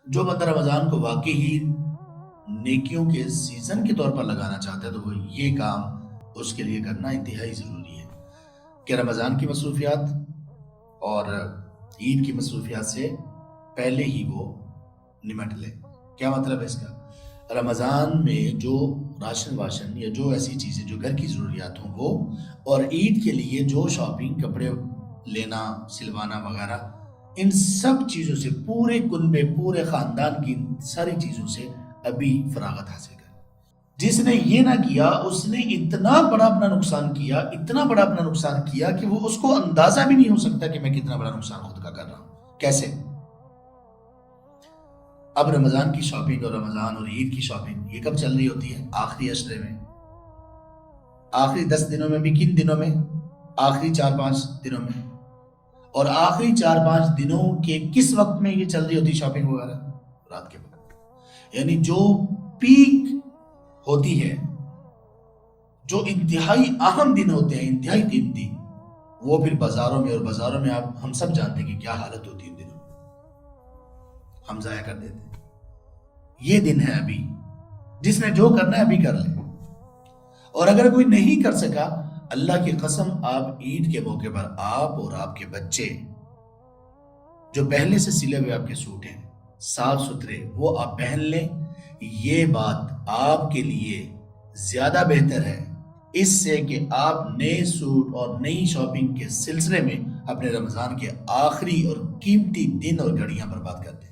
جو بندہ رمضان کو واقعی نیکیوں کے سیزن کے طور پر لگانا چاہتا ہے تو وہ یہ کام اس کے لیے کرنا انتہائی ضروری ہے کہ رمضان کی مصروفیات اور عید کی مصروفیات سے پہلے ہی وہ نمٹ لے۔ کیا مطلب ہے اس کا؟ رمضان میں جو راشن واشن یا جو ایسی چیزیں جو گھر کی ضروریات ہوں وہ، اور عید کے لیے جو شاپنگ، کپڑے لینا، سلوانا وغیرہ، ان سب چیزوں سے پورے کنبے، پورے خاندان کی ساری چیزوں سے ابھی فراغت حاصل کرے۔ جس نے یہ نہ کیا اس نے اتنا بڑا اپنا نقصان کیا، اتنا بڑا اپنا نقصان کیا کہ وہ اس کو اندازہ بھی نہیں ہو سکتا کہ میں کتنا بڑا نقصان خود کا کر رہا ہوں۔ کیسے؟ اب رمضان کی شاپنگ اور رمضان اور عید کی شاپنگ یہ کب چل رہی ہوتی ہے؟ آخری عشرے میں، آخری 10 دنوں میں بھی۔ کن دنوں میں؟ آخری 4-5 دنوں میں۔ اور آخری 4-5 دنوں کے کس وقت میں یہ چل رہی ہوتی شاپنگ وغیرہ؟ رات کے وقت، یعنی جو پیک ہوتی ہے، جو انتہائی اہم دن ہوتے ہیں، انتہائی قیمتی، وہ پھر بازاروں میں، اور بازاروں میں آپ ہم سب جانتے ہیں کہ کیا حالت ہوتی ہے ان دنوں، ہم ضائع کر دیتے ہیں۔ یہ دن ہے ابھی، جس نے جو کرنا ہے ابھی کر لے، اور اگر کوئی نہیں کر سکا، اللہ کی قسم آپ عید کے موقع پر آپ اور آپ کے بچے جو پہلے سے سلے ہوئے آپ کے سوٹ ہیں صاف ستھرے، وہ آپ پہن لیں۔ یہ بات آپ کے لیے زیادہ بہتر ہے اس سے کہ آپ نئے سوٹ اور نئی شاپنگ کے سلسلے میں اپنے رمضان کے آخری اور قیمتی دن اور گھڑیاں برباد کرتے ہیں۔